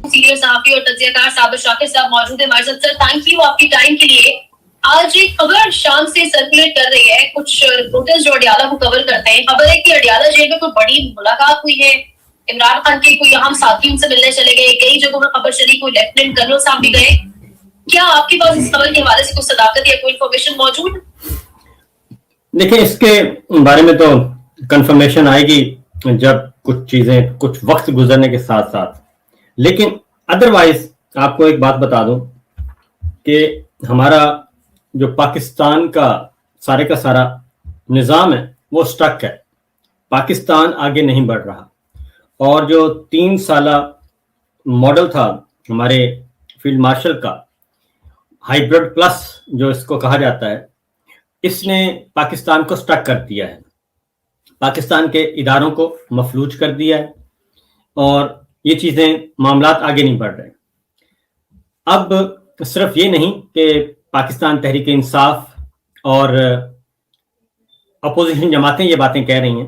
Senior सहाफी और तज्जियाकार साबिर शाकिर साहब मौजूद है हमारे साथ। सर थैंक यू आपकी टाइम के लिए। आज एक खबर शाम से सर्कुलेट कर रही है, कुछ रिपोर्टर्स जो अडियाला को कवर करते हैं, खबर है कि अडियाला जेल में कोई बड़ी मुलाकात हुई है, इमरान खान के कोई अहम साथी उनसे मिलने चले गए, कई जगहों में खबर चली कोई लेफ्टिनेंट कर्नल साहब भी गए। क्या आपके पास इस खबर के हवाले से कुछ सदाकत या कोई इन्फॉर्मेशन मौजूद? देखिए, इसके बारे में तो कंफर्मेशन आएगी जब कुछ चीजें कुछ वक्त गुजरने के साथ साथ, लेकिन अदरवाइज आपको एक बात बता दूं कि हमारा जो पाकिस्तान का सारा निज़ाम है वो स्टक है। पाकिस्तान आगे नहीं बढ़ रहा, और जो 3 साला मॉडल था हमारे फील्ड मार्शल का, हाइब्रिड प्लस जो इसको कहा जाता है, इसने पाकिस्तान को स्टक कर दिया है, पाकिस्तान के इदारों को मफलूज कर दिया है, और ये चीज़ें मामलात आगे नहीं बढ़ रहे। अब सिर्फ ये नहीं कि पाकिस्तान तहरीक इंसाफ और अपोजिशन जमातें ये बातें कह रही हैं,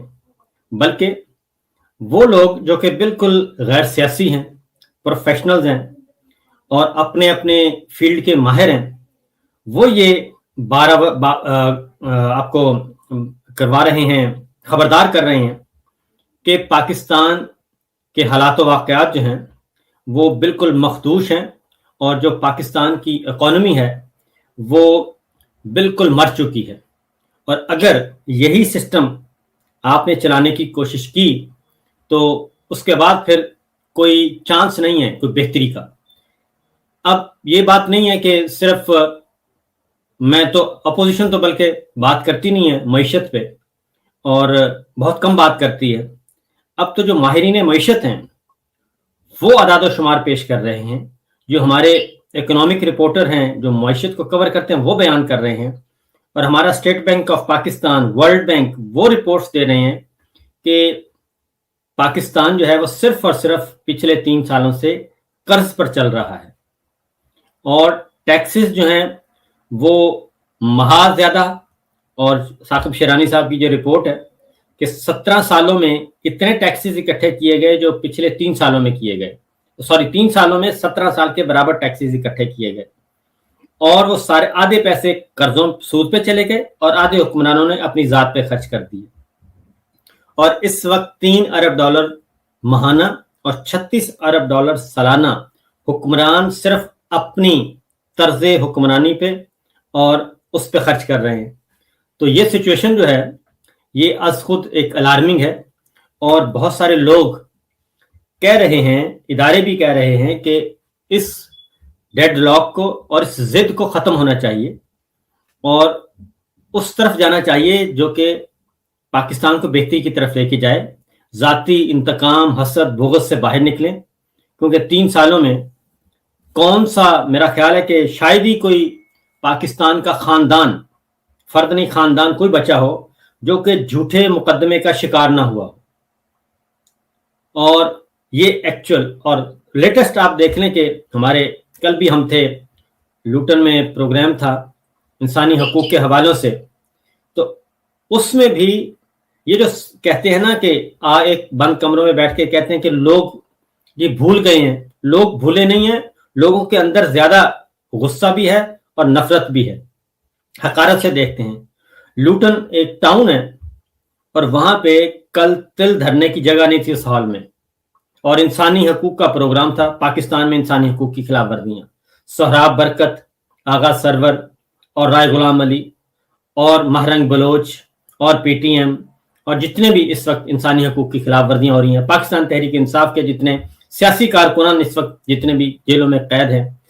बल्कि वो लोग जो कि बिल्कुल गैर सियासी हैं, प्रोफेशनल्स हैं और अपने अपने फील्ड के माहिर हैं, वो ये आपको करवा रहे हैं, खबरदार कर रहे हैं कि पाकिस्तान के हालात वाक़यात जो हैं वो बिल्कुल मखदूश हैं, और जो पाकिस्तान की इकॉनमी है वो बिल्कुल मर चुकी है। और अगर यही सिस्टम आपने चलाने की कोशिश की तो उसके बाद फिर कोई चांस नहीं है कोई बेहतरी का। अब ये बात नहीं है कि सिर्फ मैं तो अपोजिशन तो बल्कि बात करती नहीं है मईशत पे, और बहुत कम बात करती है। अब तो जो माहिरीन मईशत हैं वो अदाद शुमार पेश कर रहे हैं, जो हमारे इकोनॉमिक रिपोर्टर हैं जो मईशत को कवर करते हैं वो बयान कर रहे हैं, और हमारा state bank of Pakistan, world bank वो रिपोर्ट्स दे रहे हैं कि पाकिस्तान जो है वो सिर्फ और सिर्फ पिछले 3 सालों से कर्ज पर चल रहा है, और टैक्सेस जो हैं वो महा ज्यादा। और साकिब शेरानी साहब की जो रिपोर्ट है कि 17 सालों में इतने टैक्सेस इकट्ठे किए गए जो पिछले 3 सालों में किए गए, 3 सालों में 17 साल के बराबर टैक्सेस इकट्ठे किए गए, और वो सारे आधे पैसे कर्जों सूद पे चले गए और आधे हुक्मरानों ने अपनी जात पे खर्च कर दिए। और इस वक्त $3 अरब माहाना और $36 अरब सालाना हुक्मरान सिर्फ अपनी तर्ज हुक्मरानी पे और उस पे खर्च कर रहे हैं। तो ये सिचुएशन जो है ये आज खुद एक अलार्मिंग है, और बहुत सारे लोग कह रहे हैं, इदारे भी कह रहे हैं कि इस डेडलॉक को और इस जिद को ख़त्म होना चाहिए और उस तरफ जाना चाहिए जो कि पाकिस्तान को बेहतरी की तरफ लेके जाए, ज़ाती इंतकाम, हसद, बुग़्ज़ से बाहर निकलें। क्योंकि 3 सालों में कौन सा, मेरा ख्याल है कि शायद ही कोई पाकिस्तान का ख़ानदान, फर्द नहीं ख़ानदान कोई बचा हो जो कि झूठे मुकदमे का शिकार ना हुआ। और ये एक्चुअल और लेटेस्ट आप देख लें कि हमारे कल भी हम थे, लूटन में प्रोग्राम था इंसानी हकूक़ के हवालों से, तो उसमें भी ये जो कहते हैं ना कि एक बंद कमरों में बैठ के कहते हैं कि लोग ये भूल गए हैं, लोग भूले नहीं हैं, लोगों के अंदर ज्यादा गुस्सा भी है और नफरत भी है। हकारत से देखते हैं, लूटन एक टाउन है और वहां पे कल तिल धरने की जगह नहीं थी उस हॉल में, और इंसानी हकूक का प्रोग्राम था। पाकिस्तान में इंसानी हकूक की खिलाफ वर्जियां, सोहराब बरकत, आगा सरवर और राय गुलाम अली और महरंग बलोच और पीटीएम और जितने भी इस वक्त इंसानी हकूक की खिलाफ वर्जियां हो रही हैं, पाकिस्तान तहरीक इंसाफ के जितने सियासी कारकुनान इस वक्त जितने भी जेलों में कैद हैं,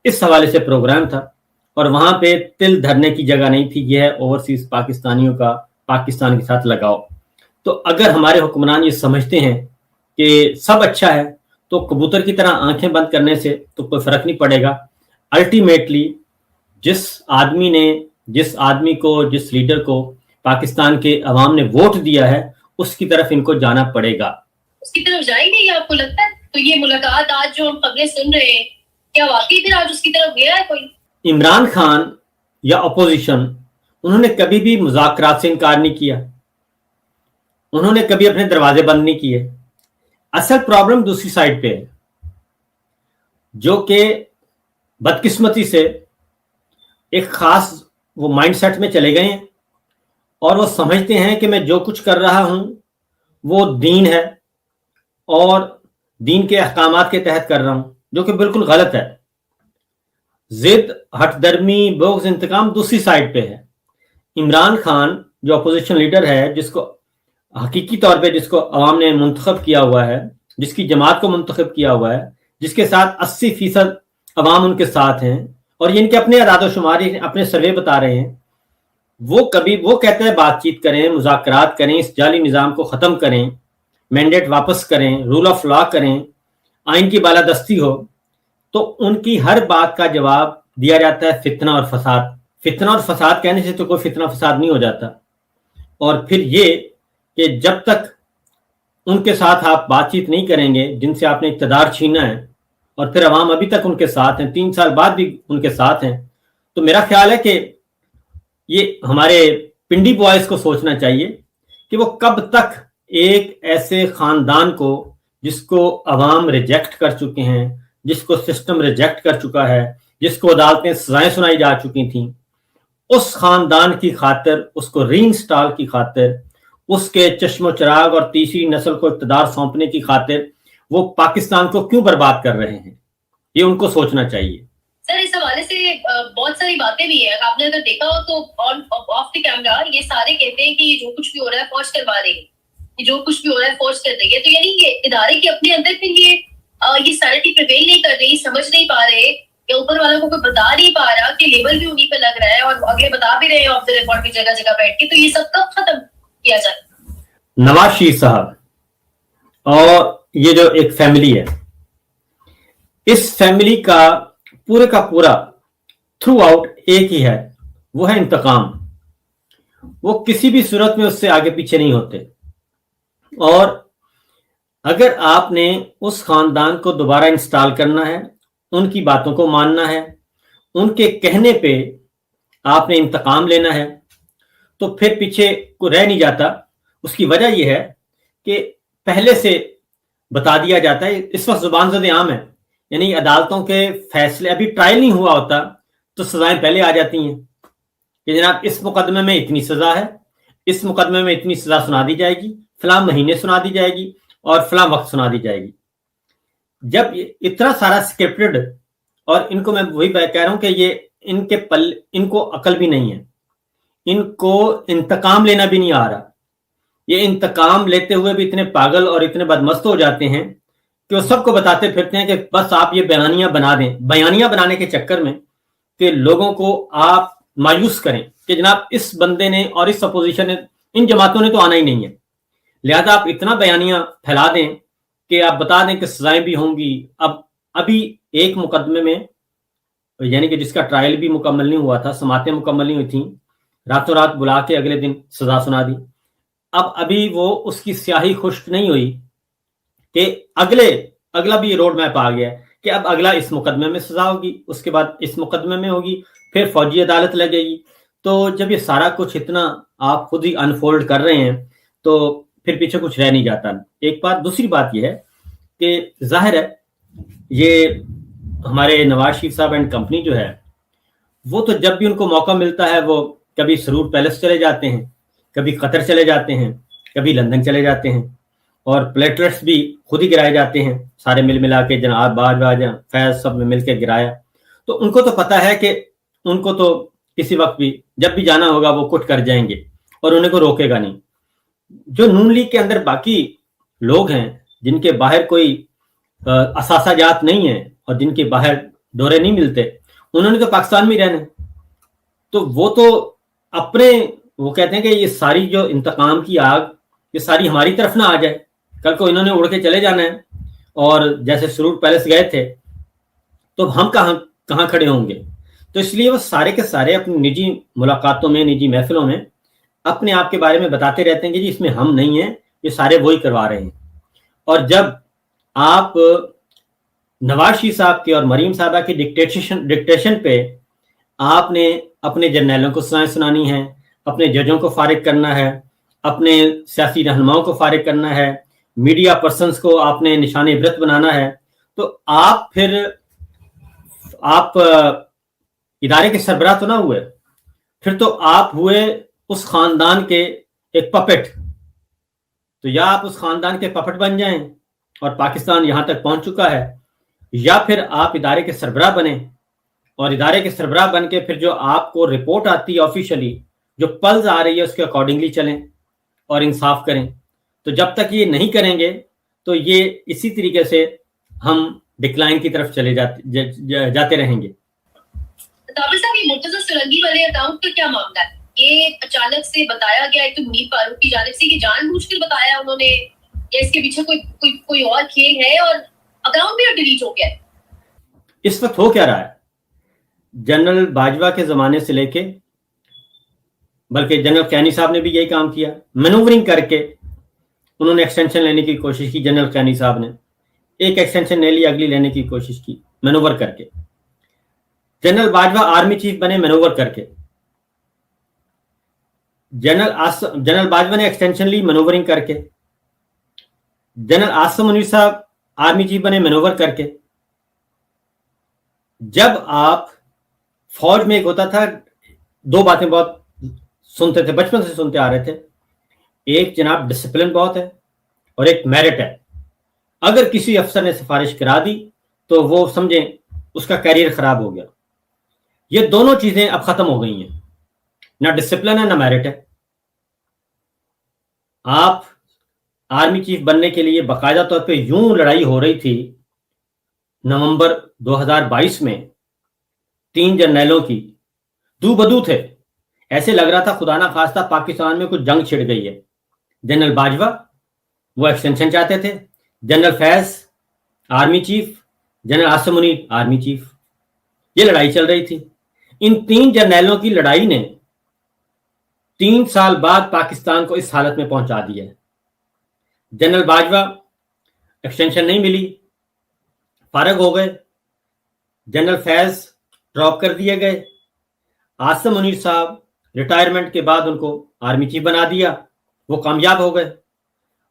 इस हवाले से प्रोग्राम था और वहां पे तिल धरने की जगह नहीं थी। यह है ओवरसीज पाकिस्तानियों का पाकिस्तान के साथ लगाव। तो अगर हमारे हुक्मरान ये समझते हैं कि सब अच्छा है तो कबूतर की तरह आंखें बंद करने से तो कोई फर्क नहीं पड़ेगा। अल्टीमेटली जिस आदमी को, जिस लीडर को पाकिस्तान के अवाम ने वोट दिया है, उसकी तरफ इनको जाना पड़ेगा। उसकी तरफ जाएंगे ये आपको लगता है? तो ये मुलाकात आज जो हम खबरें सुन रहे हैं, क्या वाकई फिर आज उसकी तरफ गया है कोई? इमरान खान या अपोजिशन, उन्होंने कभी भी मुज़ाकरात से इनकार नहीं किया, उन्होंने कभी अपने दरवाजे बंद नहीं किए। असल प्रॉब्लम दूसरी साइड पे है। जो कि बदकिस्मती से एक खास वो माइंडसेट में चले गए हैं और वो समझते हैं कि मैं जो कुछ कर रहा हूं वो दीन है और दीन के अहकामात के तहत कर रहा हूं, जो कि बिल्कुल गलत है। जिद, हठधर्मी, बोग्स, इंतकाम दूसरी साइड पे है। इमरान खान जो अपोजिशन लीडर है, जिसको हकीकी तौर पे जिसको अवाम ने मुंतखब किया हुआ है, जिसकी जमात को मुंतखब किया हुआ है, जिसके साथ 80% अवाम उनके साथ हैं, और ये इनके अपने आदादोशुमारी अपने सर्वे बता रहे हैं, वो कहते हैं बातचीत करें, मुज़ाकरात करें, इस जाली निज़ाम को ख़त्म करें, मैंडेट वापस करें, रूल ऑफ लॉ करें, आइन की बालादस्ती हो, तो उनकी हर बात का जवाब दिया जाता है फितना और फसाद। फितना और फसाद कहने से तो कोई फितना फसाद नहीं हो जाता। और फिर ये कि जब तक उनके साथ आप बातचीत नहीं करेंगे जिनसे आपने इक़्तिदार छीना है, और फिर अवाम अभी तक उनके साथ हैं, 3 साल बाद भी उनके साथ हैं, तो मेरा ख्याल है कि ये हमारे पिंडी बॉयज को सोचना चाहिए कि वो कब तक एक ऐसे खानदान को, जिसको अवाम रिजेक्ट कर चुके हैं, जिसको सिस्टम रिजेक्ट कर चुका है, जिसको अदालतें सजाएं सुनाई जा चुकी थी, उस खानदान की खातिर, उसको रीइंस्टॉल की खातिर, उसके चश्मो चिराग और तीसरी नस्ल को इक़्तिदार सौंपने की खातिर वो पाकिस्तान को क्यों बर्बाद कर रहे हैं, ये उनको सोचना चाहिए। सर, इस हवाले से बहुत सारी बातें भी है। आपने अगर देखा हो तो ऑन ऑफ द कैमरा ये सारे कहते हैं कि जो कुछ भी हो रहा है फौज करवा रही है, जो कुछ भी हो रहा है फौज कर रही है। तो यानी ये इदारे के अपने अंदर फिर ये सैनिटी प्रिवेल नहीं कर रही, समझ नहीं पा रहे, या ऊपर वालों को कोई बता नहीं पा रहा कि लेबल भी उन्हीं पे लग रहा है, और अगले बता भी रहे हैं ऑफ द रिकॉर्ड भी जगह जगह बैठ के। तो ये सब कब खत्म किया जाए? नवाज शरीफ साहब और ये जो एक फैमिली है, इस फैमिली का पूरा थ्रू आउट एक ही है, वो है इंतकाम। वो किसी भी सूरत में उससे आगे पीछे नहीं होते। और अगर आपने उस खानदान को दोबारा इंस्टॉल करना है, उनकी बातों को मानना है, उनके कहने पे आपने इंतकाम लेना है, तो फिर पीछे को रह नहीं जाता। उसकी वजह यह है कि पहले से बता दिया जाता है। इस वक्त जुबान ज़द आम है, यानी अदालतों के फैसले, अभी ट्रायल नहीं हुआ होता तो सजाएं पहले आ जाती हैं कि जनाब इस मुकदमे में इतनी सजा है, इस मुकदमे में इतनी सजा सुना दी जाएगी, फलां महीने सुना दी जाएगी और फलां वक्त सुना दी जाएगी। जब इतना सारा स्क्रिप्टेड, और इनको मैं वही कह रहा हूं कि ये इनको अकल भी नहीं है, इनको इंतकाम लेना भी नहीं आ रहा। ये इंतकाम लेते हुए भी इतने पागल और इतने बदमस्त हो जाते हैं कि वो सबको बताते फिरते हैं कि बस आप ये बयानियां बना दें, बयानियां बनाने के चक्कर में कि लोगों को आप मायूस करें कि जनाब इस बंदे ने और इस अपोजिशन ने, इन जमातों ने तो आना ही नहीं है, लिहाजा आप इतना बयानियां फैला दें कि आप बता दें कि सजाएं भी होंगी। अब अभी एक मुकदमे में, यानी कि जिसका ट्रायल भी मुकम्मल नहीं हुआ था, समातें मुकम्मल नहीं हुई थी, रातों रात बुला के अगले दिन सजा सुना दी। अब अभी वो उसकी स्याही खुश्क नहीं हुई कि अगला भी रोड मैप आ गया कि अब अगला इस मुकदमे में सजा होगी, उसके बाद इस मुकदमे में होगी, फिर फौजी अदालत लगेगी। तो जब ये सारा कुछ इतना आप खुद ही अनफोल्ड कर रहे हैं तो फिर पीछे कुछ रह नहीं जाता। एक बात, दूसरी बात यह है कि जाहिर है ये हमारे नवाज शरीफ साहब एंड कंपनी जो है, वो तो जब भी उनको मौका मिलता है वो कभी सरूर पैलेस चले जाते हैं, कभी कतर चले जाते हैं, कभी लंदन चले जाते हैं, और प्लेटलेट्स भी खुद ही गिराए जाते हैं, सारे मिल मिला के, जनाब बाजा फैज सब में मिलकर गिराया। तो उनको तो पता है कि उनको तो किसी वक्त भी जब भी जाना होगा वो कुट कर जाएंगे और उन्हें को रोकेगा नहीं। जो नून लीग के अंदर बाकी लोग हैं जिनके बाहर कोई असासाजात नहीं है और जिनके बाहर दौरे नहीं मिलते, उन्होंने तो पाकिस्तान में रहना है। तो वो तो अपने, वो कहते हैं कि ये सारी जो इंतकाम की आग, ये सारी हमारी तरफ ना आ जाए, कल को इन्होंने उड़ के चले जाना है। और जैसे सरूर पैलेस गए थे तो हम कहाँ खड़े होंगे। तो इसलिए वो सारे के सारे अपनी निजी मुलाकातों में, निजी महफिलों में अपने आप के बारे में बताते रहते हैं कि जी इसमें हम नहीं हैं, ये सारे वही करवा रहे हैं। और जब आप नवाज शरीफ साहब के और मरीम साहबा की डिक्टेशन पे आपने अपने जर्नैलों को सजाएं सुनानी है, अपने जजों को फारिग करना है, अपने सियासी रहनुमाओं को फारिग करना है, मीडिया पर्सन्स को आपने निशाने इबरत बनाना है, तो आप फिर آپ ادارے کے سربراہ تو نہ ہوئے, پھر تو آپ ہوئے اس خاندان کے ایک پپٹ. تو یا آپ اس خاندان کے پپٹ بن جائیں اور پاکستان یہاں تک پہنچ چکا ہے, یا پھر آپ ادارے کے سربراہ بنیں اور ادارے کے سربراہ بن کے پھر جو آپ کو رپورٹ آتی ہے آفیشلی, جو پلز آ رہی ہے اس کے اکارڈنگلی چلیں اور انصاف کریں. تو جب تک یہ نہیں کریں گے تو یہ اسی طریقے سے ہم ڈکلائن کی طرف چلے جاتے رہیں گے. تابر صاحب, یہ مرتضی سرنگی والے اکاؤنٹ کا کیا معاملہ ہے؟ یہ اچانک سے بتایا گیا ایک تو منیر فاروق کی جانب سے کہ جان بوجھ کر بتایا انہوں نے, یا اس کے پیچھے کوئی اور کھیل ہے, اور اکاؤنٹ بھی ڈیلیٹ ہو گیا ہے؟ اس وقت ہو کیا رہا ہے, جنرل باجوہ کے زمانے سے لے کے, بلکہ جنرل کینی صاحب نے بھی یہی کام کیا, مینوورنگ کر کے انہوں نے ایکسٹینشن لینے کی کوشش کی. جنرل کینی صاحب نے ایک ایکسٹینشن لے لی, اگلی لینے کی کوشش کی مینوور کر کے. جنرل باجوہ آرمی چیف بنے مینوور کر کے. جنرل باجوہ نے ایکسٹینشن لی مینوورنگ کر کے. جنرل عاصم منیر صاحب آرمی چیف بنے مینوور کر کے. جب آپ فوج میں ایک ہوتا تھا, دو باتیں بہت سنتے تھے, بچپن سے سنتے آ رہے تھے. ایک جناب ڈسپلن بہت ہے اور ایک میرٹ ہے. اگر کسی افسر نے سفارش کرا دی تو وہ سمجھیں اس کا کیریئر خراب ہو گیا. یہ دونوں چیزیں اب ختم ہو گئی ہیں, نہ ڈسپلن ہے نہ میرٹ ہے. آپ آرمی چیف بننے کے لیے باقاعدہ طور پہ یوں لڑائی ہو رہی تھی نومبر 2022 میں, 3 جرنیلوں کی دو بدو تھے. ایسے لگ رہا تھا خدا نہ خواستہ پاکستان میں کچھ جنگ چھڑ گئی ہے. جنرل باجوہ وہ ایکسٹینشن چاہتے تھے, general Faiz army chief, general Asim Munir army chief. یہ لڑائی چل رہی تھی. ان 3 جرنیلوں کی لڑائی نے 3 سال بعد پاکستان کو اس حالت میں پہنچا دیا ہے. جنرل باجوہ ایکسٹینشن نہیں ملی, فارغ ہو گئے. جنرل فیض ڈراپ کر دیے گئے. عاصم منیر صاحب ریٹائرمنٹ کے بعد ان کو آرمی چیف بنا دیا. وہ کامیاب ہو گئے.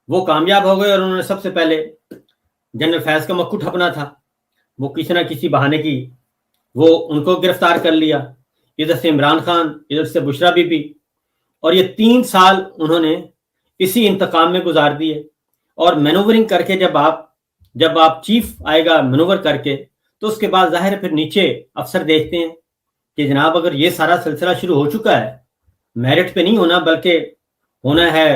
اور انہوں نے سب سے پہلے جنرل فیض کا مکو ٹھپنا تھا, وہ کسی نہ کسی بہانے کی وہ ان کو گرفتار کر لیا. ادھر سے عمران خان, ادھر سے بشرا بی بی, اور یہ 3 سال انہوں نے اسی انتقام میں گزار دیے. اور مینوورنگ کر کے جب آپ چیف آئے گا مینوور کر کے, تو اس کے بعد ظاہر ہے پھر نیچے افسر دیکھتے ہیں کہ جناب اگر یہ سارا سلسلہ شروع ہو چکا ہے, میرٹ پہ نہیں ہونا بلکہ ہونا ہے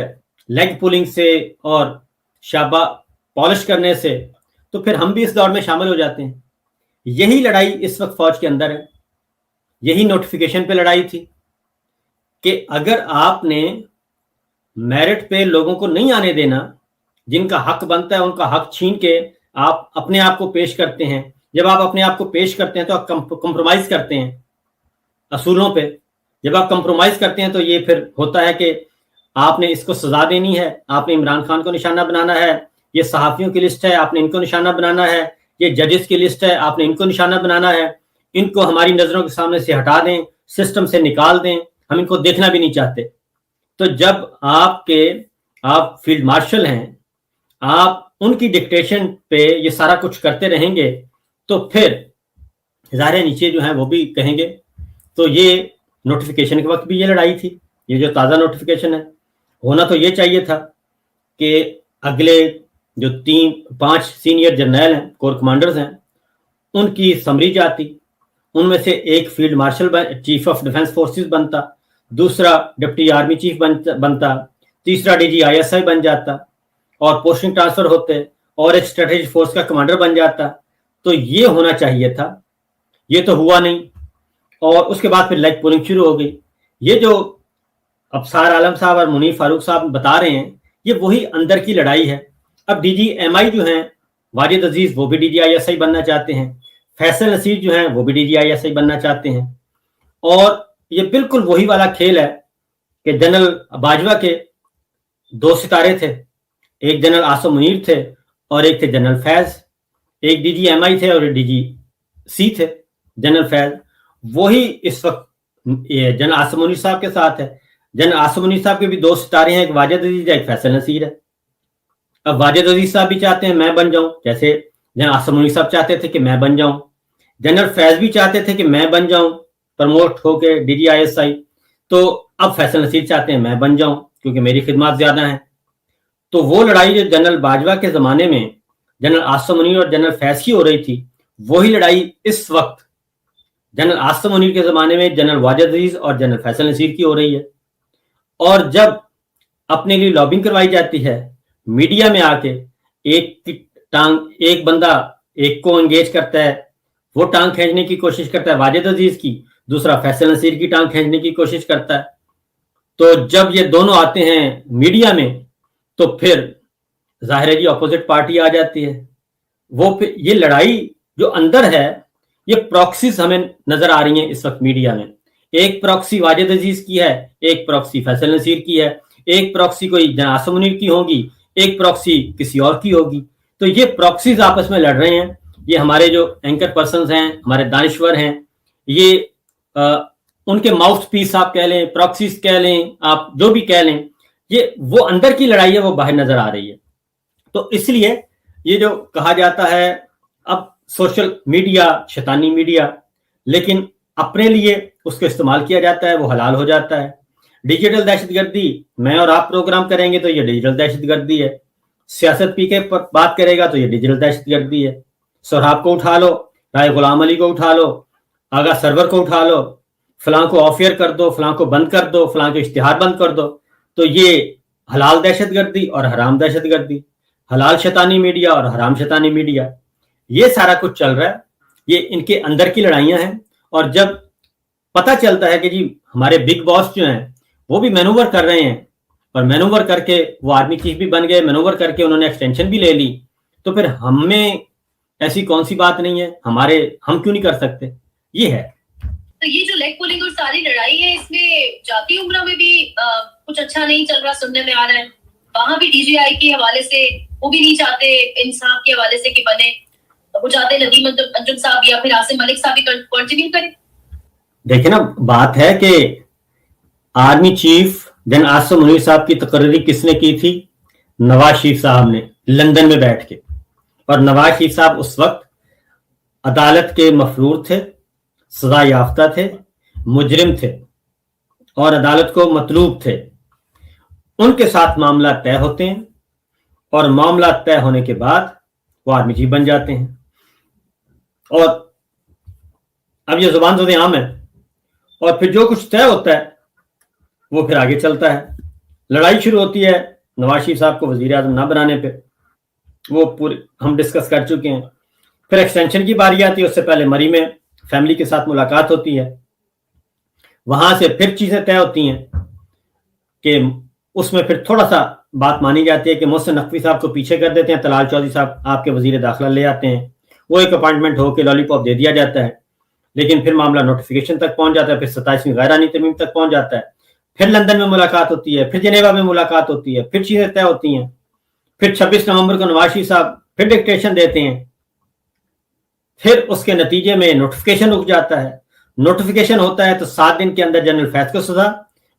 لیگ پولنگ سے اور شابہ پالش کرنے سے, تو پھر ہم بھی اس دور میں شامل ہو جاتے ہیں. یہی لڑائی اس وقت فوج کے اندر ہے. یہی نوٹیفیکیشن پہ لڑائی تھی کہ اگر آپ نے میرٹ پہ لوگوں کو نہیں آنے دینا, جن کا حق بنتا ہے ان کا حق چھین کے آپ اپنے آپ کو پیش کرتے ہیں. جب آپ اپنے آپ کو پیش کرتے ہیں تو آپ کمپرومائز کرتے ہیں اصولوں پہ. جب آپ کمپرومائز کرتے ہیں تو یہ پھر ہوتا ہے کہ آپ نے اس کو سزا دینی ہے, آپ نے عمران خان کو نشانہ بنانا ہے, یہ صحافیوں کی لسٹ ہے آپ نے ان کو نشانہ بنانا ہے, یہ ججز کی لسٹ ہے آپ نے ان کو نشانہ بنانا ہے, ان کو ہماری نظروں کے سامنے سے ہٹا دیں, سسٹم سے نکال دیں, ہم ان کو دیکھنا بھی نہیں چاہتے. تو جب آپ فیلڈ مارشل ہیں, آپ ان کی ڈکٹیشن پہ یہ سارا کچھ کرتے رہیں گے تو پھر ظاہر نیچے جو ہیں وہ بھی کہیں گے. تو یہ نوٹیفیکیشن کے وقت بھی یہ لڑائی تھی. یہ جو تازہ نوٹیفیکیشن ہے, ہونا تو یہ چاہیے تھا کہ اگلے جو 5 سینئر جرنیل ہیں, کور کمانڈرز ہیں, ان کی سمری جاتی. ان میں سے ایک field marshal chief of defence forces بنتا, دوسرا ڈپٹی آرمی چیف بنتا, تیسرا DGISI بن جاتا, اور پوسٹنگ ٹرانسفر ہوتے اور ایک اسٹریٹجک فورس کا کمانڈر بن جاتا. تو یہ ہونا چاہیے تھا, یہ تو ہوا نہیں. اور اس کے بعد پھر لیگ پولنگ شروع ہو گئی. یہ جو ابصار عالم صاحب اور منیر فاروق صاحب بتا رہے ہیں, یہ وہی اندر کی لڑائی ہے. اب DGMI جو ہیں واجد عزیز, وہ بھی DGISI بننا چاہتے ہیں. فیصل نصیر جو ہیں وہ بھی DGISI بننا چاہتے ہیں. اور یہ بالکل وہی والا کھیل ہے کہ جنرل باجوہ کے 2 ستارے تھے, ایک جنرل عاصم منیر تھے اور ایک تھے جنرل فیض. ایک DGMI تھے اور DGC تھے جنرل فیض. وہی اس وقت جنرل عاصم منیر صاحب کے ساتھ ہے. جنرل عاصم منیر صاحب کے بھی 2 ستارے ہیں, ایک واجد عزیز ہے ایک فیصل نصیر ہے. اب واجد عزیز صاحب بھی چاہتے ہیں میں بن جاؤں, جیسے جنرل عاصم منیر صاحب چاہتے تھے کہ میں بن جاؤں. जनरल फैज भी चाहते थे कि मैं बन जाऊं प्रमोट होके DGISI, तो अब फैसल नसीर चाहते हैं मैं बन जाऊं क्योंकि मेरी खिदमत ज्यादा हैं। तो वो लड़ाई जो जनरल बाजवा के जमाने में जनरल आसिम मुनीर और जनरल फैज की हो रही थी, वही लड़ाई इस वक्त जनरल आसिम मुनीर के जमाने में जनरल वाजिद अजीज और जनरल फैसल नसीर की हो रही है। और जब अपने लिए लॉबिंग करवाई जाती है मीडिया में आके, एक बंदा एक को एंगेज करता है, वो टांग खींचने की कोशिश करता है वाजिद अजीज की, दूसरा फैसल नसीर की टांग खींचने की कोशिश करता है। तो जब ये दोनों आते हैं मीडिया में तो फिर जाहिर है जी अपोजिट पार्टी आ जाती है। वो फिर ये लड़ाई जो अंदर है, ये प्रॉक्सीज हमें नजर आ रही हैं इस वक्त मीडिया में। एक प्रॉक्सी वाजिद अजीज की है, एक प्रॉक्सी फैसल नसीर की है, एक प्रॉक्सी कोई जनरल आसिम मुनीर की होगी, एक प्रॉक्सी किसी और की होगी। तो ये प्रॉक्सीज आपस में लड़ रहे हैं। ये हमारे जो एंकर पर्सन्स हैं, हमारे दानिश्वर हैं, ये उनके माउथ पीस आप कह लें, प्रॉक्सीज कह लें, आप जो भी कह लें, ये वो अंदर की लड़ाई है, वो बाहर नजर आ रही है। तो इसलिए ये जो कहा जाता है अब सोशल मीडिया शैतानी मीडिया, लेकिन अपने लिए उसको इस्तेमाल किया जाता है, वो हलाल हो जाता है। डिजिटल दहशतगर्दी, मैं और आप प्रोग्राम करेंगे तो ये डिजिटल दहशतगर्दी है। सियासत पीके पर बात करेगा तो ये डिजिटल दहशतगर्दी है। सोहराब को उठा लो, राय गुलाम अली को उठा लो, आगा सरवर को उठा लो, फलां को ऑफ एयर कर दो, फलां को बंद कर दो, फलां के इश्तिहार बंद कर दो। तो ये हलाल दहशतगर्दी और हराम दहशतगर्दी, हलाल शैतानी मीडिया और हराम शैतानी मीडिया, ये सारा कुछ चल रहा है। ये इनके अंदर की लड़ाइयां हैं। और जब पता चलता है कि जी हमारे बिग बॉस जो हैं वो भी मैनूवर कर रहे हैं, और मैनूवर करके वो आर्मी चीफ भी बन गए, मैनूवर करके उन्होंने एक्सटेंशन भी ले ली, तो फिर हमें ऐसी कौन सी बात नहीं है, हम क्यों नहीं कर सकते? ये है। तो ये जो लेग पुलिंग और सारी लड़ाई है, इसमें जाती उम्र में भी कुछ अच्छा नहीं चल रहा, सुनने में आ रहा है। वहां भी DGI के हवाले से वो भी नहीं चाहते इंसाफ के हवाले से कि बने, तो वो चाहते नदीम अंजुम साहब या फिर आसिम मलिक साहब भी कंटिन्यू करें। देखिए ना, बात है कि army chief general Asim Munir साहब की तकरीरी किसने की थी? नवाज शरीफ साहब ने, लंदन में बैठ के। और नवाज शरीफ साहब उस वक्त अदालत के मफरूर थे, सजा याफ्ता थे, मुजरिम थे और अदालत को मतलूब थे। उनके साथ मामला तय होते हैं और मामला तय होने के बाद वो आर्मी चीफ बन जाते हैं। और अब ये जुबान ज़द आम है, और फिर जो कुछ तय होता है वो फिर आगे चलता है। लड़ाई शुरू होती है नवाज शरीफ साहब को वजीर आजम ना बनाने पे, वो पूरे हम डिस्कस कर चुके हैं। फिर एक्सटेंशन की बारी आती है, उससे पहले मरी में फैमिली के साथ मुलाकात होती है। वहां से फिर चीजें तय होती हैं कि उसमें फिर थोड़ा सा बात मानी जाती है कि मोहसिन नकवी साहब को पीछे कर देते हैं, तलाल चौधरी साहब आपके वजीर दाखिला ले आते हैं, वो एक अपॉइंटमेंट होकर लॉलीपॉप दे दिया जाता है। लेकिन फिर मामला नोटिफिकेशन तक पहुंच जाता है, फिर 27वीं गैरानी तरमीम तक पहुंच जाता है, फिर लंदन में मुलाकात होती है, फिर जिनेवा में मुलाकात होती है, फिर चीजें तय होती हैं। फिर 26 नवंबर को नवाज शरीफ साहब फिर डिक्टेशन देते हैं, फिर उसके नतीजे में नोटिफिकेशन रुक जाता है। नोटिफिकेशन होता है तो 7 दिन के अंदर जनरल फैज को सजा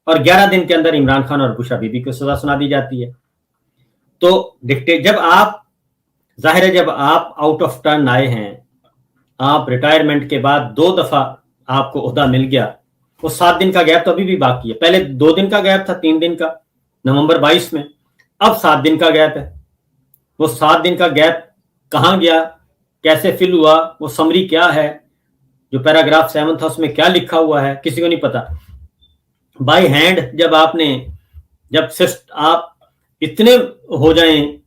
और 11 दिन के अंदर इमरान खान और बुशरा बीबी को सजा सुना दी जाती है। तो जब आप जाहिर है जब आप आउट ऑफ टर्न आए हैं, आप रिटायरमेंट के बाद 2 दफा आपको ओहदा मिल गया, वो 7 दिन का गैप तो अभी भी बाकी है। पहले 2 दिन का गैप था, 3 दिन का नवंबर 22 में, अब 7 दिन का गैप है। वो 7 दिन का गैप कहाँ गया, कैसे फिल हुआ, वो समरी क्या है, जो पैराग्राफ 7 था उसमें क्या लिखा हुआ है, किसी को नहीं पता। बाय हैंड जब आप इतने हो जाएं,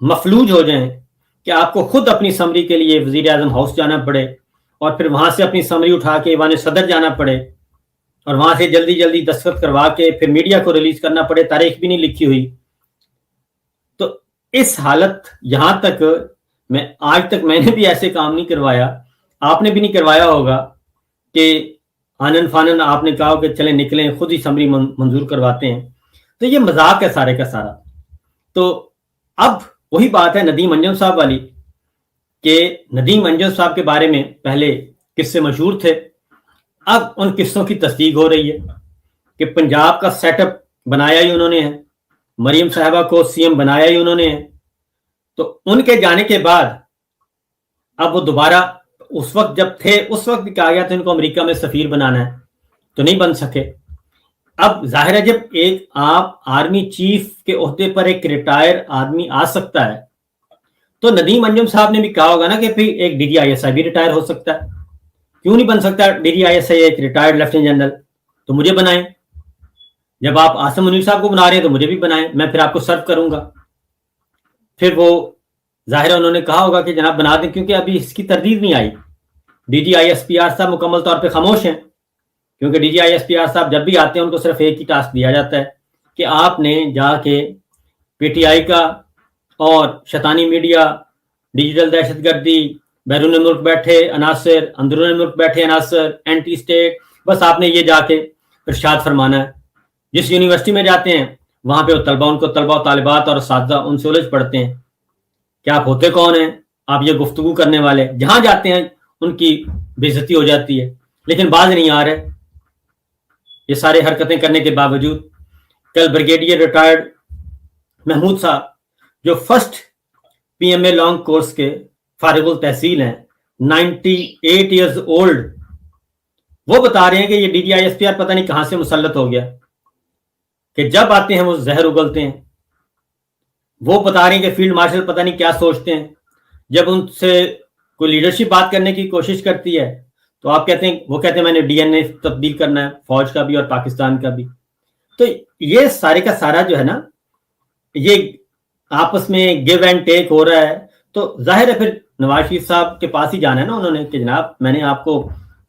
मफलूज हो जाएं कि आपको खुद अपनी समरी के लिए वजीर आजम हाउस जाना पड़े और फिर वहां से अपनी समरी उठा के ईवान सदर जाना पड़े और वहां से जल्दी जल्दी दस्तखत करवा के फिर मीडिया को रिलीज करना पड़े, तारीख भी नहीं लिखी हुई। तो इस हालत, यहां तक आज तक मैंने भी ऐसे काम नहीं करवाया, आपने भी नहीं करवाया होगा कि आनन फानन आपने कहा कि चले निकलें, खुद ही समरी मंजूर करवाते हैं। तो ये मजाक है सारे का सारा। तो अब वही बात है नदीम अंजुम साहब वाली, कि नदीम अंजुम साहब के बारे में पहले किस्से मशहूर थे, अब उन किस्सों की तस्दीक हो रही है कि पंजाब का सेटअप बनाया ही उन्होंने है, मरियम साहबा को सीएम बनाया ही उन्होंने है। तो उनके जाने के बाद अब वो दोबारा اس وقت جب تھے اس وقت بھی کہا گیا تھا ان کو امریکہ میں سفیر بنانا ہے، تو نہیں بن سکے۔ اب ظاہر ہے جب ایک آپ آرمی چیف کے عہدے پر ایک ریٹائر آدمی آ سکتا ہے تو ندیم انجم صاحب نے بھی کہا ہوگا نا کہ پھر ایک D G I S I بھی ریٹائر ہو سکتا ہے، کیوں نہیں بن سکتا D G I S I ایک ریٹائرڈ لیفٹیننٹ جنرل؟ تو مجھے بنائیں، جب آپ عاصم منیر صاحب کو بنا رہے ہیں تو مجھے بھی بنائیں، میں پھر آپ کو سرو کروں گا۔ پھر وہ ظاہر ہے انہوں نے کہا ہوگا کہ جناب بنا دیں، کیونکہ ابھی اس کی تردید نہیں آئی۔ D G I S P R صاحب مکمل طور پہ خاموش ہیں، کیونکہ D G I S P R صاحب جب بھی آتے ہیں ان کو صرف ایک ہی ٹاسک دیا جاتا ہے کہ آپ نے جا کے پی ٹی آئی کا اور شیطانی میڈیا، ڈیجیٹل دہشت گردی، بیرون ملک بیٹھے عناصر، اندرون ملک بیٹھے عناصر، اینٹی اسٹیٹ، بس آپ نے یہ جا کے ارشاد فرمانا ہے۔ جس یونیورسٹی میں جاتے ہیں وہاں پہ وہ طلبہ ان کو طلبہ و طالبات اور اساتذہ ان سے الجھ پڑتے ہیں کہ آپ ہوتے کون ہیں، آپ یہ گفتگو کرنے والے، جہاں جاتے ہیں ان کی بے عزتی ہو جاتی ہے، لیکن باز نہیں آ رہے یہ سارے حرکتیں کرنے کے باوجود۔ کل بریگیڈیئر ریٹائرڈ محمود صاحب جو first P M A long course کے فارغ التحصیل ہیں، 98 ایئرز اولڈ، وہ بتا رہے ہیں کہ یہ D G I S P R پتہ نہیں کہاں سے مسلط ہو گیا کہ جب آتے ہیں وہ زہر اگلتے ہیں۔ وہ بتا رہے ہیں کہ فیلڈ مارشل پتہ نہیں کیا سوچتے ہیں، جب ان سے کوئی لیڈرشپ بات کرنے کی کوشش کرتی ہے تو آپ کہتے ہیں، وہ کہتے ہیں میں نے ڈی این اے تبدیل کرنا ہے، فوج کا بھی اور پاکستان کا بھی۔ تو یہ سارے کا سارا جو ہے نا، یہ آپس میں گیو اینڈ ٹیک ہو رہا ہے، تو ظاہر ہے پھر نواز شریف صاحب کے پاس ہی جانا ہے نا انہوں نے کہ جناب میں نے آپ کو،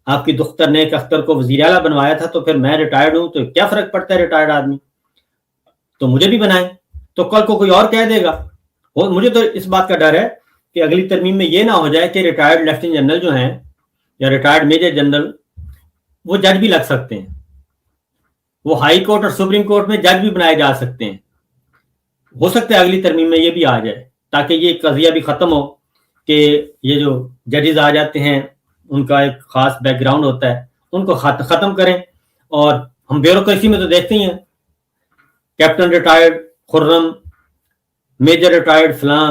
آپ کی دختر نے اختر کو وزیر اعلیٰ بنوایا تھا، تو پھر میں ریٹائرڈ ہوں تو کیا فرق پڑتا ہے ریٹائرڈ آدمی، تو مجھے بھی بنائیں۔ تو کل کو کوئی اور کہہ دے گا، مجھے تو اس بات کا ڈر ہے کہ اگلی ترمیم میں یہ نہ ہو جائے کہ ریٹائرڈ لیفٹیننٹ جنرل جو ہیں یا ریٹائرڈ میجر جنرل وہ جج بھی لگ سکتے ہیں، وہ ہائی کورٹ اور سپریم کورٹ میں جج بھی بنائے جا سکتے ہیں۔ ہو سکتا ہے اگلی ترمیم میں یہ بھی آ جائے تاکہ یہ قضیہ بھی ختم ہو کہ یہ جو ججز آ جاتے ہیں ان کا ایک خاص بیک گراؤنڈ ہوتا ہے، ان کو ختم کریں۔ اور ہم بیوروکریسی میں تو دیکھتے ہی ہیں، کیپٹن ریٹائرڈ خرم، میجر ریٹائرڈ فلاں،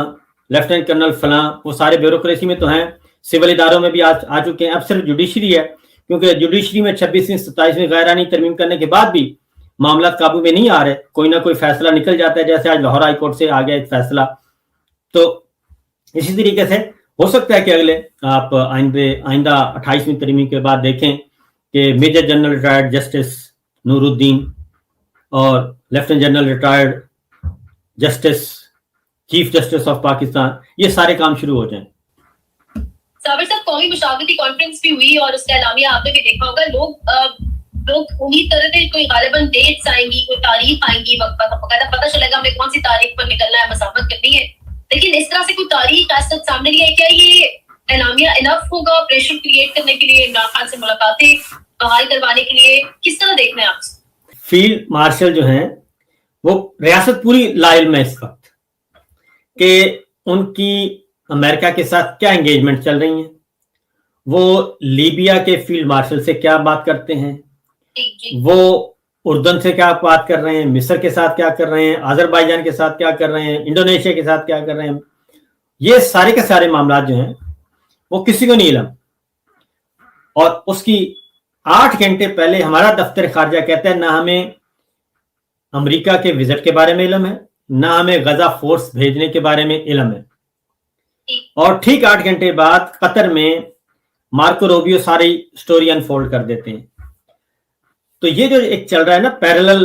لیفٹیننٹ کرنل فلاں، وہ سارے بیوروکریسی میں تو ہیں، سول اداروں میں بھی آ چکے ہیں۔ اب صرف جوڈیشری ہے، کیونکہ جوڈیشری میں 26ویں 27ویں غیرانی ترمیم کرنے کے بعد بھی معاملات قابو میں نہیں آ رہے، کوئی نہ کوئی فیصلہ نکل جاتا ہے، جیسے آج لاہور ہائی کورٹ سے آ گیا ایک فیصلہ۔ تو اسی طریقے سے ہو سکتا ہے کہ اگلے آپ آئندہ 28ویں ترمیم کے بعد دیکھیں کہ میجر جنرل ریٹائرڈ جسٹس نور الدین اور lieutenant general retired justice chief justice of Pakistan یہ سارے کام شروع ہو جائیں۔ صابر صاحب، قومی مشاورتی کانفرنس بھی ہوئی اور اس کا اعلامیہ آپ نے بھی دیکھا ہوگا، لوگ امید کر رہے تھے کوئی غالباً ڈیٹس آئیں گی، کوئی تاریخ آئیں گی، باقاعدہ پتہ چلے گا ہمیں کون سی تاریخ پر نکلنا ہے، مسافت کرنی ہے، لیکن اس طرح سے کوئی تاریخ ایز سچ سامنے نہیں ہے۔ کیا یہ اعلامیہ انف ہوگا پریشر کریٹ کرنے کے لیے، عمران خان سے ملاقاتیں بحال کروانے کے لیے؟ کس طرح دیکھنا ہے آپ؟ فیلڈ مارشل جو ہیں وہ ریاست پوری لائل میں اس وقت کہ ان کی امریکہ کے ساتھ کیا انگیجمنٹ چل رہی ہیں، وہ لیبیا کے فیلڈ مارشل سے کیا بات کرتے ہیں، وہ اردن سے کیا بات کر رہے ہیں، مصر کے ساتھ کیا کر رہے ہیں، آذربائیجان کے ساتھ کیا کر رہے ہیں، انڈونیشیا کے ساتھ کیا کر رہے ہیں، یہ سارے کے سارے معاملات جو ہیں وہ کسی کو نہیں علم۔ اور اس کی 8 گھنٹے پہلے ہمارا دفتر خارجہ کہتا ہے نہ ہمیں امریکہ کے وزٹ کے بارے میں علم ہے، نہ ہمیں غزہ فورس بھیجنے کے بارے میں علم ہے، اور ٹھیک 8 گھنٹے بعد قطر میں مارکو روبیو ساری سٹوری انفولڈ کر دیتے ہیں۔ تو یہ جو ایک چل رہا ہے نا پیرلل،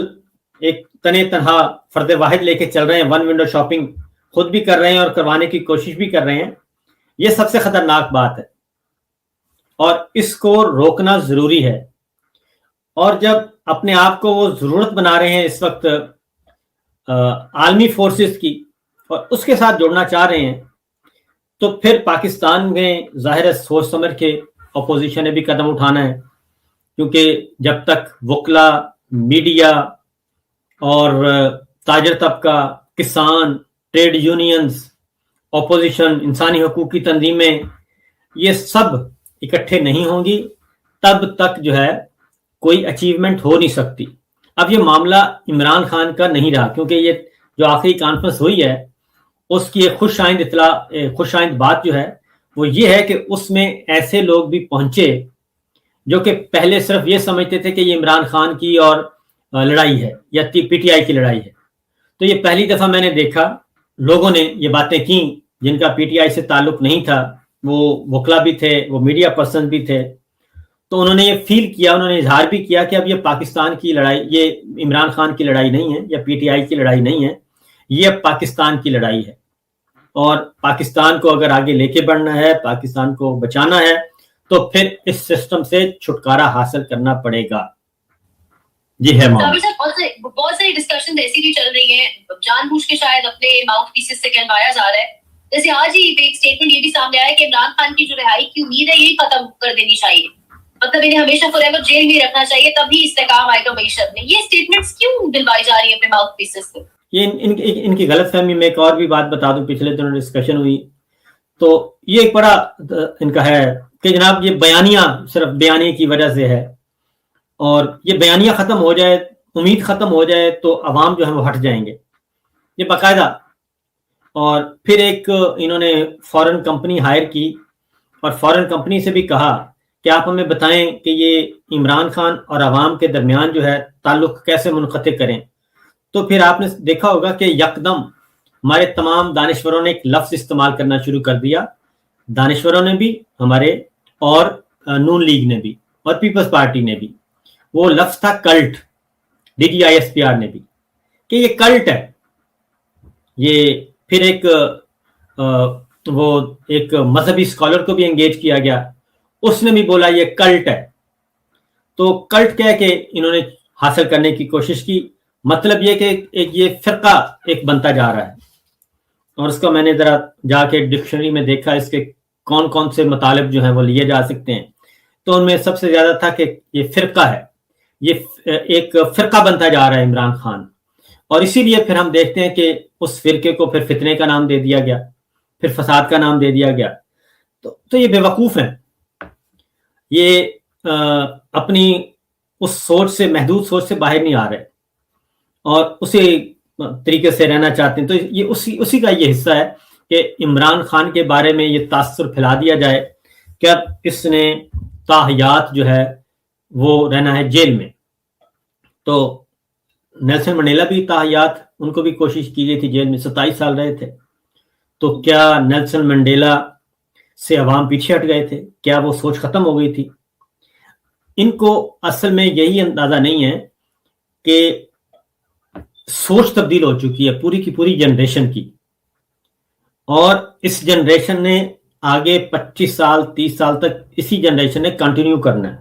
ایک تنے تنہا فرد واحد لے کے چل رہے ہیں، ون ونڈو شاپنگ خود بھی کر رہے ہیں اور کروانے کی کوشش بھی کر رہے ہیں، یہ سب سے خطرناک بات ہے اور اس کو روکنا ضروری ہے۔ اور جب اپنے آپ کو وہ ضرورت بنا رہے ہیں اس وقت عالمی فورسز کی اور اس کے ساتھ جوڑنا چاہ رہے ہیں، تو پھر پاکستان میں ظاہر ہے سوچ سمجھ کے اپوزیشن نے بھی قدم اٹھانا ہے، کیونکہ جب تک وکلا، میڈیا اور تاجر طبقہ، کسان، ٹریڈ یونینز، اپوزیشن، انسانی حقوق کی تنظیمیں یہ سب اکٹھے نہیں ہوں گی تب تک جو ہے کوئی اچیومنٹ ہو نہیں سکتی۔ اب یہ معاملہ عمران خان کا نہیں رہا، کیونکہ یہ جو آخری کانفرنس ہوئی ہے اس کی ایک خوش آئند بات جو ہے وہ یہ ہے کہ اس میں ایسے لوگ بھی پہنچے جو کہ پہلے صرف یہ سمجھتے تھے کہ یہ عمران خان کی اور لڑائی ہے یا پی ٹی آئی کی لڑائی ہے. تو یہ پہلی دفعہ میں نے دیکھا لوگوں نے یہ باتیں کی جن کا پی ٹی آئی سے تعلق نہیں تھا, وہ وکلا بھی تھے, وہ میڈیا پرسن بھی تھے. تو انہوں نے یہ فیل کیا, انہوں نے اظہار بھی کیا کہ اب یہ پاکستان کی لڑائی, یہ عمران خان کی لڑائی نہیں ہے یا پی ٹی آئی کی لڑائی نہیں ہے, یہ اب پاکستان کی لڑائی ہے. اور پاکستان کو اگر آگے لے کے بڑھنا ہے, پاکستان کو بچانا ہے, تو پھر اس سسٹم سے چھٹکارا حاصل کرنا پڑے گا. جی ہے بہت ساری ڈسکشن ایسی بھی چل رہی ہیں, جان بوجھ کے شاید اپنے ماؤتھ پیسز سے کہلوایا جا رہا ہے. جیسے آج ہی ایک اسٹیٹمنٹ یہ بھی سامنے آیا کہ عمران خان کی جو رہائی کی امید ہے یہی ختم کر دینی چاہیے, مطلب انہیں ہمیشہ فور ایور جیل میں رکھنا چاہیے, تبھی استحکام آئے گا معیشت میں. یہ اسٹیٹمنٹس کیوں دلوائی جا رہی ہے اپنے ماؤتھ پیسز سے؟ یہ ان کی غلط فہمی. میں ایک اور بھی بات بتا دوں, پچھلے دنوں ڈسکشن ہوئی تو یہ ایک بڑا ان کا ہے کہ جناب یہ بیانیہ صرف بیانیے کی وجہ سے ہے, اور یہ بیانیہ ختم ہو جائے, امید ختم ہو جائے تو عوام جو ہے وہ ہٹ جائیں گے. یہ باقاعدہ. اور پھر ایک انہوں نے فورن کمپنی ہائر کی اور فورن کمپنی سے بھی کہا کہ آپ ہمیں بتائیں کہ یہ عمران خان اور عوام کے درمیان جو ہے تعلق کیسے منقطع کریں. تو پھر آپ نے دیکھا ہوگا کہ یکدم ہمارے تمام دانشوروں نے ایک لفظ استعمال کرنا شروع کر دیا, دانشوروں نے بھی ہمارے, اور نون لیگ نے بھی, اور پیپلز پارٹی نے بھی. وہ لفظ تھا cult, D G I S P R نے بھی, کہ یہ کلٹ ہے. یہ پھر وہ ایک مذہبی اسکالر کو بھی انگیج کیا گیا, اس نے بھی بولا یہ کلٹ ہے. تو کلٹ کیا کہ انہوں نے حاصل کرنے کی کوشش کی, مطلب یہ کہ یہ فرقہ ایک بنتا جا رہا ہے. اور اس کو میں نے ذرا جا کے ڈکشنری میں دیکھا اس کے کون کون سے مطالب جو ہیں وہ لیے جا سکتے ہیں. تو ان میں سب سے زیادہ تھا کہ یہ فرقہ ہے, یہ ایک فرقہ بنتا جا رہا ہے عمران خان. اور اسی لیے پھر ہم دیکھتے ہیں کہ اس فرقے کو پھر فتنے کا نام دے دیا گیا, پھر فساد کا نام دے دیا گیا. تو یہ بے وقوف ہیں, یہ اپنی اس سوچ سے, محدود سوچ سے باہر نہیں آ رہے اور اسی طریقے سے رہنا چاہتے ہیں. تو یہ اسی کا یہ حصہ ہے کہ عمران خان کے بارے میں یہ تاثر پھیلا دیا جائے کہ اب اس نے تاحیات جو ہے وہ رہنا ہے جیل میں. تو نیلسن منڈیلا بھی تاحیات, ان کو بھی کوشش کی گئی تھی جیل میں, 27 سال رہے تھے. تو کیا نیلسن منڈیلا سے عوام پیچھے ہٹ گئے تھے؟ کیا وہ سوچ ختم ہو گئی تھی؟ ان کو اصل میں یہی اندازہ نہیں ہے کہ سوچ تبدیل ہو چکی ہے پوری کی پوری جنریشن کی, اور اس جنریشن نے آگے 25 سال 30 سال تک اسی جنریشن نے کنٹینیو کرنا ہے.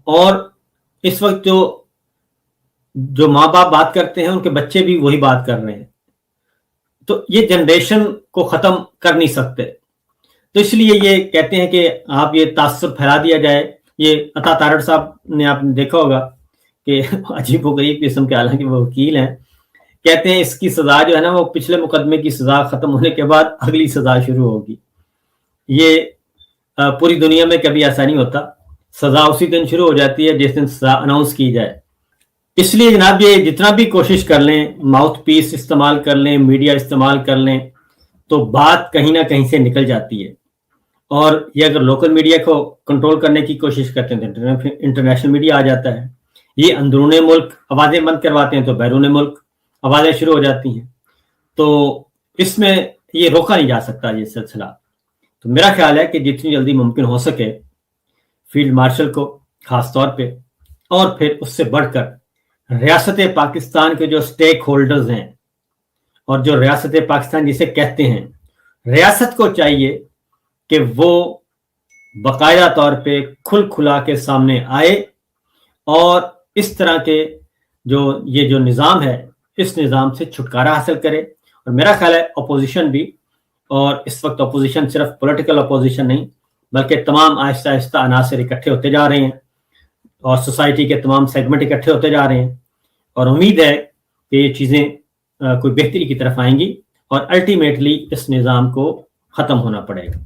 اور اس وقت جو ماں باپ بات کرتے ہیں ان کے بچے بھی وہی بات کر رہے ہیں. تو یہ جنریشن کو ختم کر نہیں سکتے. تو اس لیے یہ کہتے ہیں کہ آپ یہ تاثر پھیلا دیا جائے. یہ عطا تارڑ صاحب نے آپ نے دیکھا ہوگا کہ عجیب و غریب قسم کے, حالانکہ وہ وکیل ہیں, کہتے ہیں اس کی سزا جو ہے نا وہ پچھلے مقدمے کی سزا ختم ہونے کے بعد اگلی سزا شروع ہوگی. یہ پوری دنیا میں کبھی ایسا نہیں ہوتا, سزا اسی دن شروع ہو جاتی ہے جس دن سزا اناؤنس کی جائے. اس لیے جناب یہ جتنا بھی کوشش کر لیں, ماؤتھ پیس استعمال کر لیں, میڈیا استعمال کر لیں, تو بات کہیں نہ کہیں سے نکل جاتی ہے. اور یہ اگر لوکل میڈیا کو کنٹرول کرنے کی کوشش کرتے ہیں تو انٹرنیشنل میڈیا آ جاتا ہے. یہ اندرون ملک آوازیں بند کرواتے ہیں تو بیرون ملک آوازیں شروع ہو جاتی ہیں. تو اس میں یہ روکا نہیں جا سکتا یہ سلسلہ. تو میرا خیال ہے کہ جتنی جلدی ممکن ہو سکے فیلڈ مارشل کو خاص طور پہ, اور پھر اس سے بڑھ کر ریاست پاکستان کے جو سٹیک ہولڈرز ہیں, اور جو ریاست پاکستان جسے کہتے ہیں, ریاست کو چاہیے کہ وہ باقاعدہ طور پہ کھل کھلا کے سامنے آئے اور اس طرح کے یہ جو نظام ہے اس نظام سے چھٹکارا حاصل کرے. اور میرا خیال ہے اپوزیشن بھی, اور اس وقت اپوزیشن صرف پولیٹیکل اپوزیشن نہیں بلکہ تمام آہستہ آہستہ عناصر اکٹھے ہوتے جا رہے ہیں, اور سوسائٹی کے تمام سیگمنٹ اکٹھے ہوتے جا رہے ہیں. اور امید ہے کہ یہ چیزیں کوئی بہتری کی طرف آئیں گی اور الٹیمیٹلی اس نظام کو ختم ہونا پڑے گا.